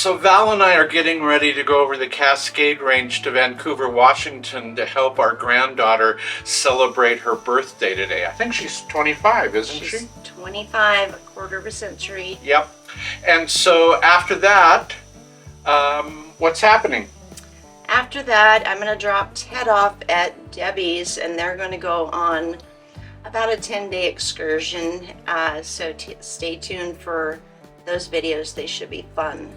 So Val and I are getting ready to go over the Cascade Range to Vancouver, Washington to help our granddaughter celebrate her birthday today. I think she's 25, isn't she? She's 25, a quarter of a century. Yep. And so after that, what's happening? After that, I'm going to drop Ted off at Debbie's, and they're going to go on about a 10-day excursion. So stay tuned for those videos. They should be fun.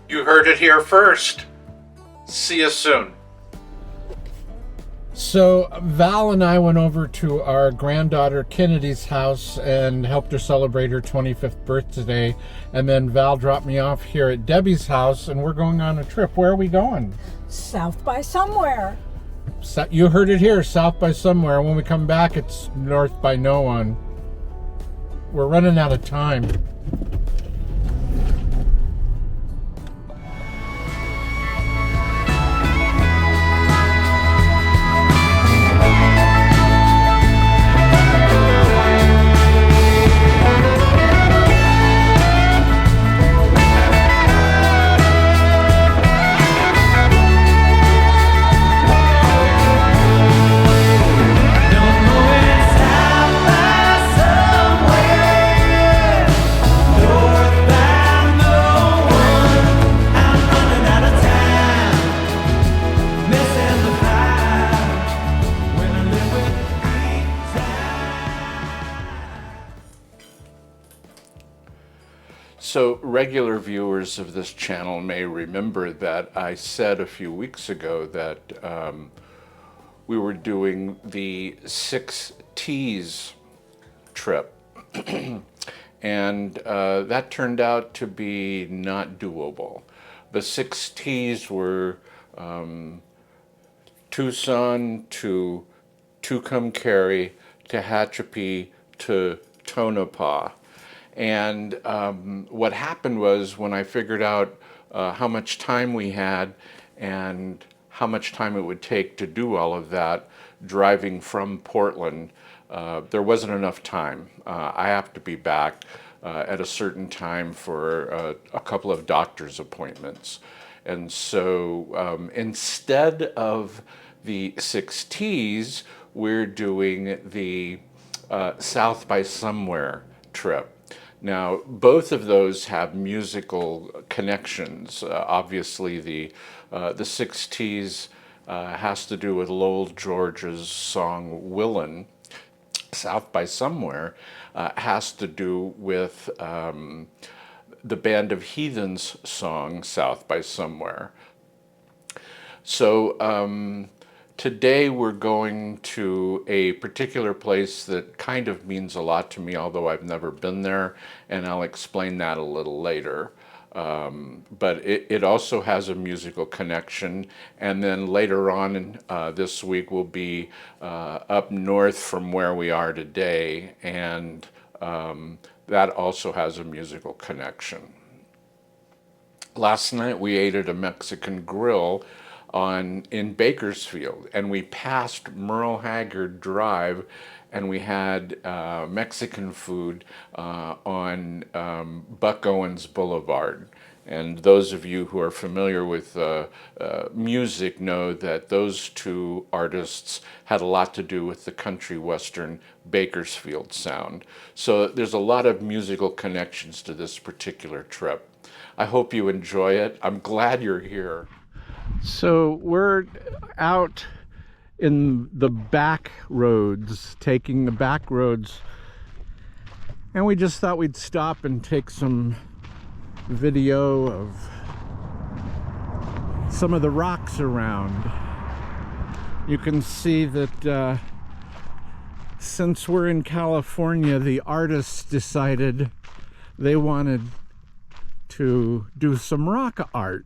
You heard it here first. See you soon. So Val and I went over to our granddaughter Kennedy's house and helped her celebrate her 25th birthday. And then Val dropped me off here at Debbie's house, and we're going on a trip. Where are we going? South by somewhere. You heard it here, South by somewhere. When we come back, it's North by no one. We're running out of time. So regular viewers of this channel may remember that I said a few weeks ago that we were doing the 6 T's trip. And that turned out to be not doable. The 6 T's were Tucson to Tucumcari, Tehachapi to Tonopah. And what happened was, when I figured out how much time we had and how much time it would take to do all of that driving from Portland, there wasn't enough time. I have to be back at a certain time for a couple of doctor's appointments. And so instead of the 6 T's, we're doing the South by Somewhere trip. Now, both of those have musical connections. Obviously, the 6 T's has to do with Lowell George's song "Willin'." South by Somewhere has to do with the Band of Heathens song "South by Somewhere." So today we're going to a particular place that kind of means a lot to me, although I've never been there, and I'll explain that a little later. But it also has a musical connection, and then later on this week we'll be up north from where we are today, and that also has a musical connection. Last night we ate at a Mexican grill in Bakersfield, and we passed Merle Haggard Drive, and we had Mexican food on Buck Owens Boulevard. And those of you who are familiar with music know that those two artists had a lot to do with the country western Bakersfield sound. So there's a lot of musical connections to this particular trip. I hope you enjoy it. I'm glad you're here. So we're out in the back roads, taking the back roads, and we just thought we'd stop and take some video of some of the rocks around. You can see that since we're in California, the artists decided they wanted to do some rock art.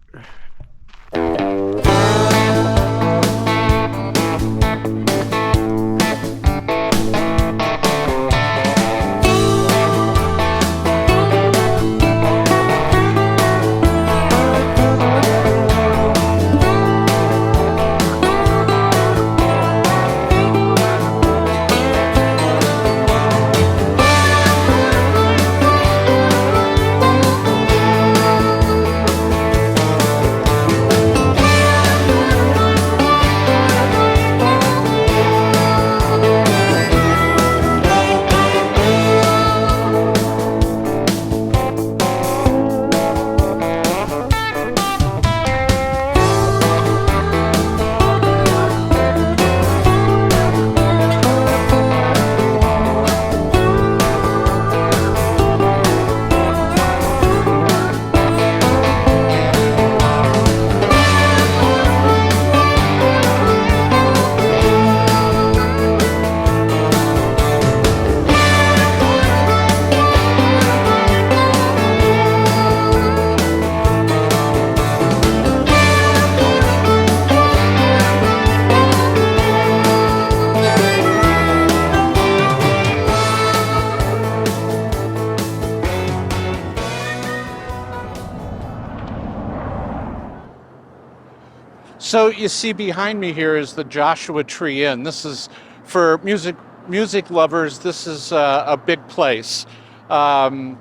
So you see behind me here is the Joshua Tree Inn. This is for music lovers. This is a big place. Um,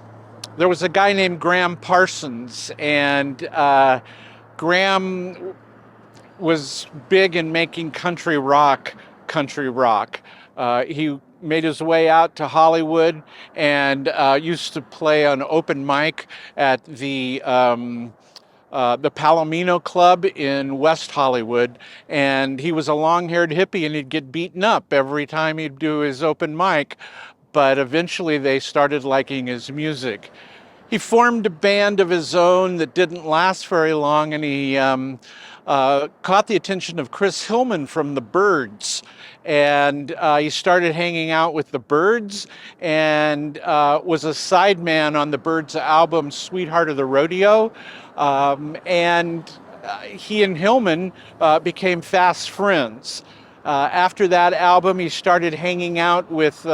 there was a guy named Gram Parsons, and Graham was big in making country rock country rock. He made his way out to Hollywood and used to play on open mic at the Palomino Club in West Hollywood, and he was a long-haired hippie, and he'd get beaten up every time he'd do his open mic, but eventually they started liking his music. He formed a band of his own that didn't last very long, and he caught the attention of Chris Hillman from the Byrds. And he started hanging out with the Byrds and was a sideman on the Byrds album Sweetheart of the Rodeo. And he and Hillman became fast friends. After that album, he started hanging out with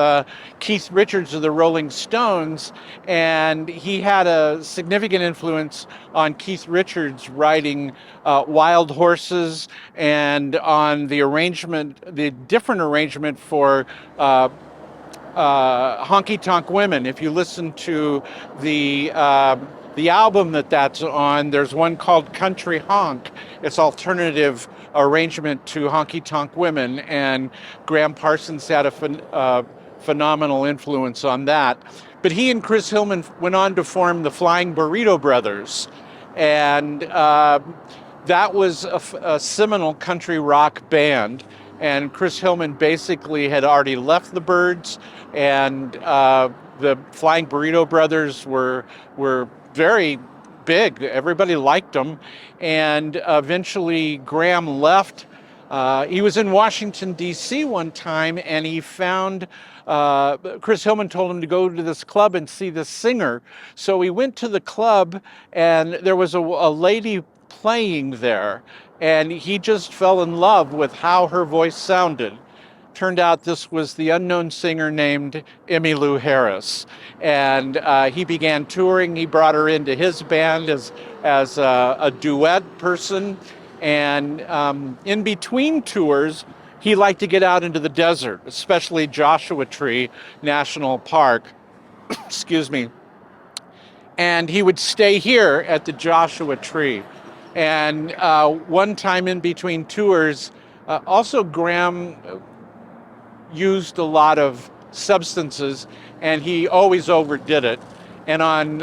Keith Richards of the Rolling Stones, and he had a significant influence on Keith Richards writing Wild Horses and on the different arrangement for Honky Tonk Women. If you listen to the album that's on, there's one called Country Honk. It's alternative arrangement to Honky Tonk Women, and Gram Parsons had a phenomenal influence on that. But he and Chris Hillman went on to form the Flying Burrito Brothers, and that was a seminal country rock band. And Chris Hillman basically had already left the Byrds, and the Flying Burrito Brothers were very big. Everybody liked them, and eventually Graham left. He was in Washington, D.C. one time, and he found Chris Hillman told him to go to this club and see the singer. So he went to the club, and there was a lady playing there, and he just fell in love with how her voice sounded. Turned out this was the unknown singer named Emmylou Harris, and he began touring. He brought her into his band as a duet person, and in between tours, he liked to get out into the desert, especially Joshua Tree National Park. Excuse me. And he would stay here at the Joshua Tree. And one time in between tours, also Graham used a lot of substances, and he always overdid it. And on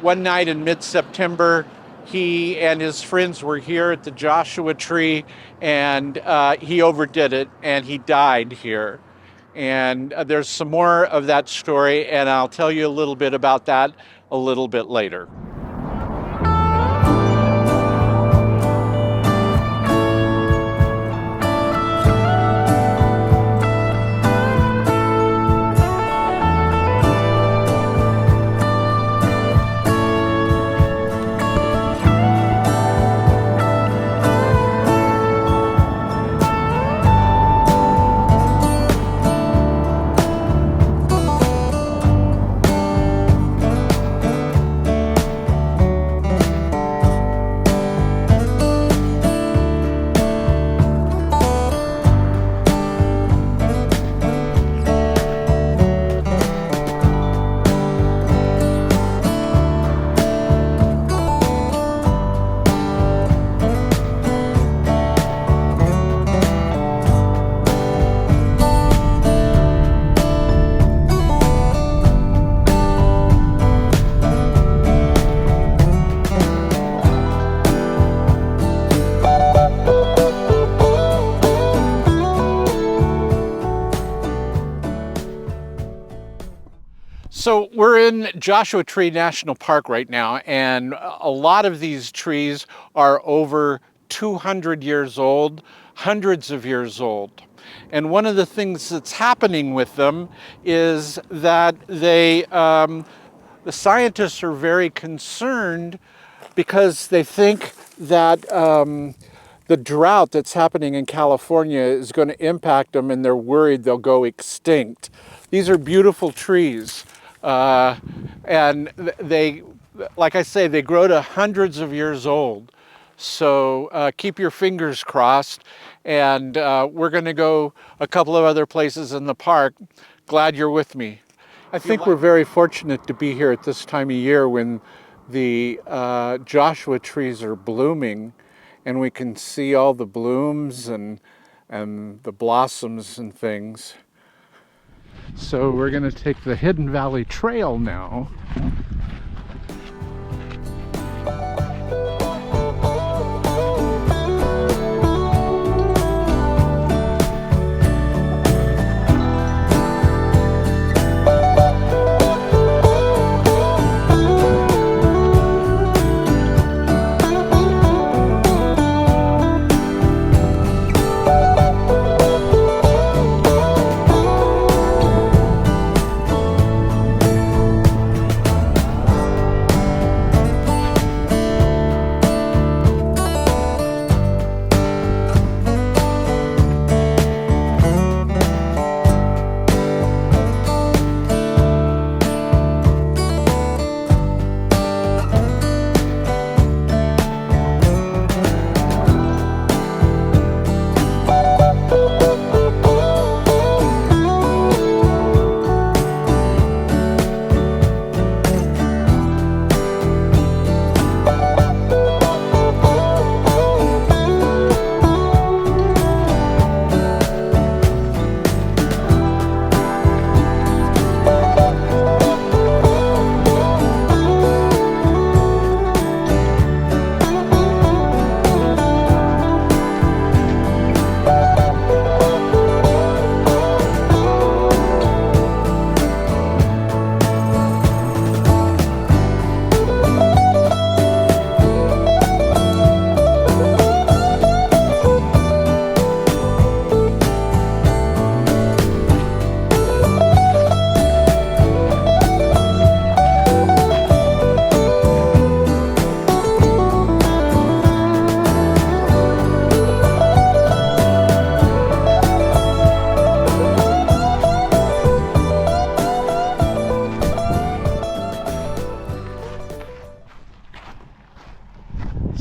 one night in mid-September, he and his friends were here at the Joshua Tree, and he overdid it, and he died here. And there's some more of that story, and I'll tell you a little bit about that a little bit later. So we're in Joshua Tree National Park right now, and a lot of these trees are over 200 years old, hundreds of years old. And one of the things that's happening with them is that the scientists are very concerned because they think that the drought that's happening in California is going to impact them, and they're worried they'll go extinct. These are beautiful trees. And they, like I say, they grow to hundreds of years old. So keep your fingers crossed. And we're going to go a couple of other places in the park. Glad you're with me. I think we're very fortunate to be here at this time of year when the Joshua trees are blooming, and we can see all the blooms and the blossoms and things. So we're going to take the Hidden Valley Trail now.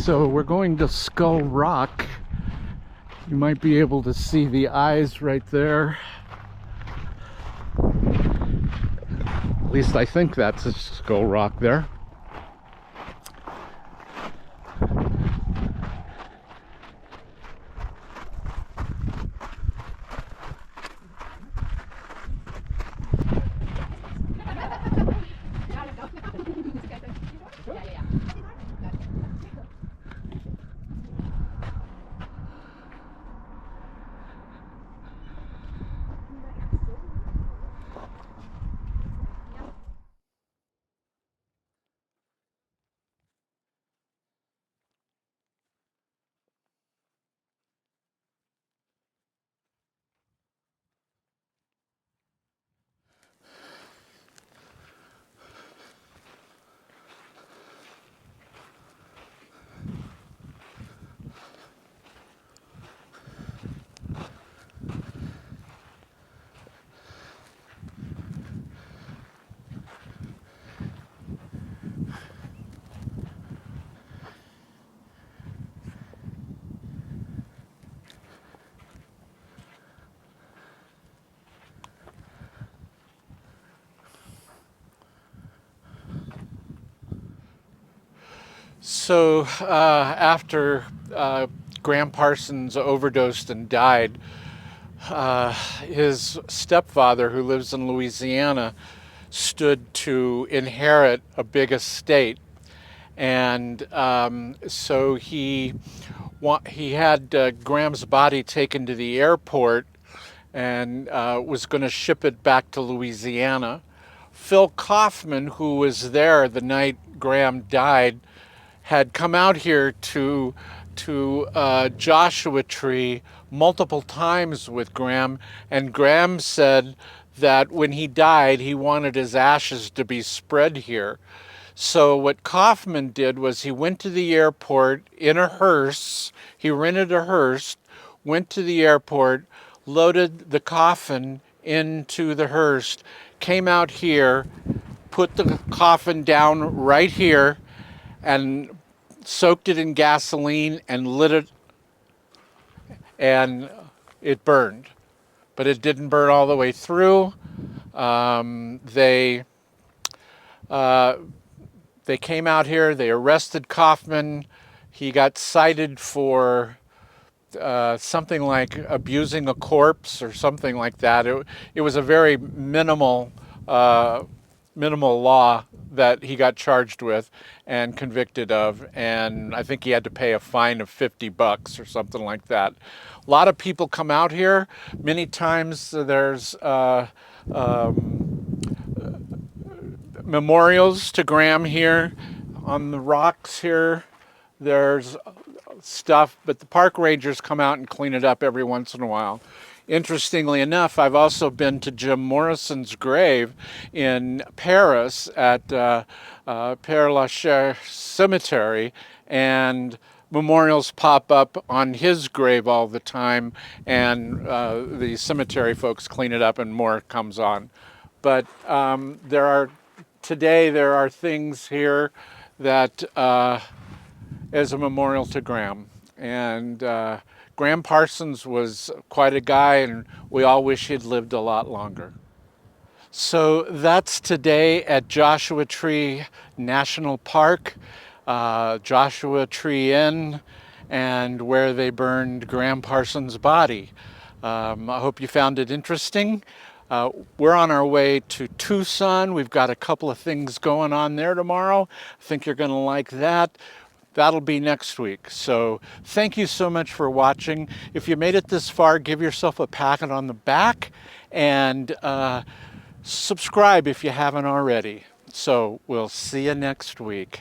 So we're going to Skull Rock. You might be able to see the eyes right there. At least I think that's a Skull Rock there. So after Gram Parsons overdosed and died, his stepfather, who lives in Louisiana, stood to inherit a big estate. And so he had Graham's body taken to the airport and was going to ship it back to Louisiana. Phil Kaufman, who was there the night Graham died, had come out here to Joshua Tree multiple times with Graham, and Graham said that when he died, he wanted his ashes to be spread here. So what Kaufman did was he went to the airport in a hearse. He rented a hearse, went to the airport, loaded the coffin into the hearse, came out here, put the coffin down right here, and soaked it in gasoline and lit it, and it burned. But it didn't burn all the way through. They came out here, they arrested Kaufman. He got cited for something like abusing a corpse or something like that. It was a very minimal law that he got charged with and convicted of, and I think he had to pay a fine of $50 or something like that. A lot of people come out here. Many times there's memorials to Gram here. On the rocks here, there's stuff, but the park rangers come out and clean it up every once in a while. Interestingly enough, I've also been to Jim Morrison's grave in Paris at Père Lachaise Cemetery, and memorials pop up on his grave all the time, and the cemetery folks clean it up and more comes on. But today there are things here that as a memorial to Gram. And Gram Parsons was quite a guy, and we all wish he'd lived a lot longer. So that's today at Joshua Tree National Park, Joshua Tree Inn, and where they burned Gram Parsons' body. I hope you found it interesting. We're on our way to Tucson. We've got a couple of things going on there tomorrow. I think you're going to like that. That'll be next week. So thank you so much for watching. If you made it this far, give yourself a pat on the back and subscribe if you haven't already. So we'll see you next week.